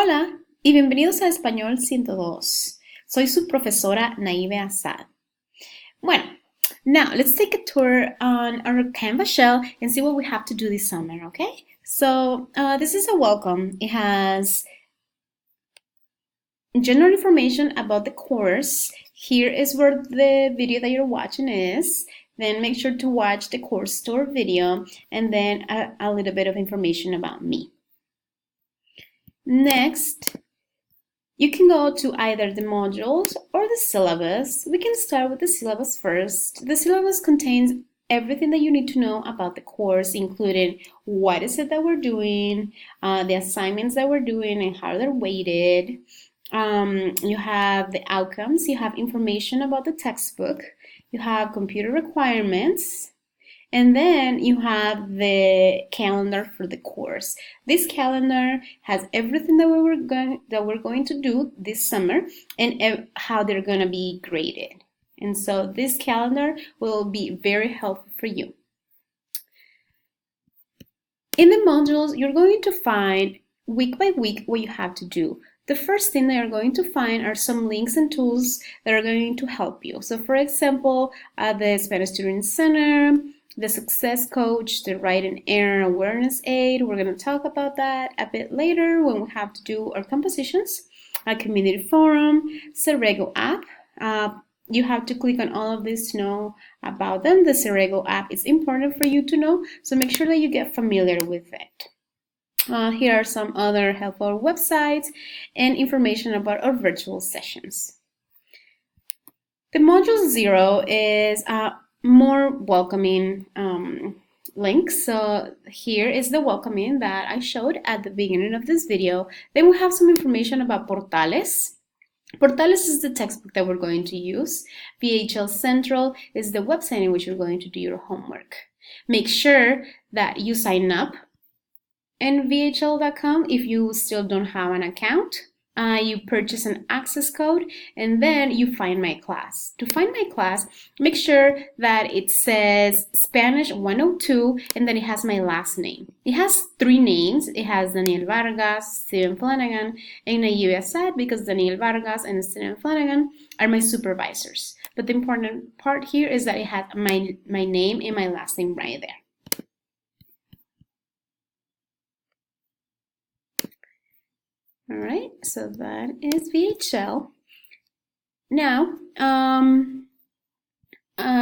Hola y bienvenidos a Español 102. Soy su profesora Naive Assad. Bueno, now let's take a tour on our Canvas shell and see what we have to do this summer, okay? So this is a welcome. It has general information about the course. Here is where the video that you're watching is. Then make sure to watch the course tour video and then a little bit of information about me. Next, you can go to either the modules or the syllabus. We can start with the syllabus first. The syllabus contains everything that you need to know about the course, including what is it that we're doing, the assignments that we're doing and how they're weighted. You have the outcomes, you have information about the textbook, you have computer requirements, and then you have the calendar for the course. This calendar has everything that we're going to do this summer and how they're going to be graded. And so this calendar will be very helpful for you. In the modules, you're going to find week by week what you have to do. The first thing that you're going to find are some links and tools that are going to help you. So for example, the Spanish Student Center, the Success Coach, the Right and Error Awareness Aid. We're going to talk about that a bit later when we have to do our compositions. A community forum, Cerego app. You have to click on all of this to know about them. The Cerego app is important for you to know, so make sure that you get familiar with it. Here are some other helpful websites and information about our virtual sessions. The module 0 is more welcoming link. So here is the welcoming that I showed at the beginning of this video. Then we have some information about Portales. Portales is the textbook that we're going to use. VHL Central is the website in which you're going to do your homework. Make sure that you sign up in VHL.com if you still don't have an account. You purchase an access code and then you find my class. To find my class, make sure that it says Spa.102 and then it has my last name. It has 3 names. It has Daniel Vargas, Steven Flanagan, and Naive Assad because Daniel Vargas and Steven Flanagan are my supervisors. But the important part here is that it has my name and my last name right there. All right, so that is VHL. Now,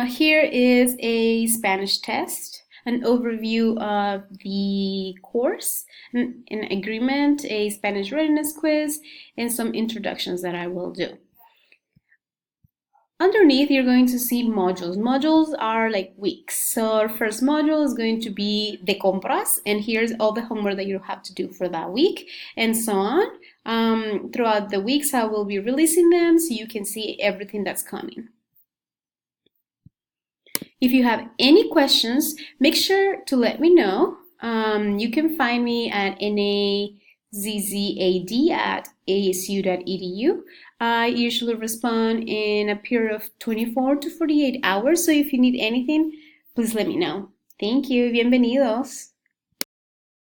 here is a Spanish test, an overview of the course, an agreement, a Spanish readiness quiz, and some introductions that I will do. Underneath, you're going to see modules. Modules are like weeks. So our first module is going to be de compras, and here's all the homework that you have to do for that week, and so on. Throughout the weeks, I will be releasing them so you can see everything that's coming. If you have any questions, make sure to let me know. You can find me at nazzad@asu.edu. I usually respond in a period of 24 to 48 hours, so if you need anything, please let me know. Thank you. Bienvenidos.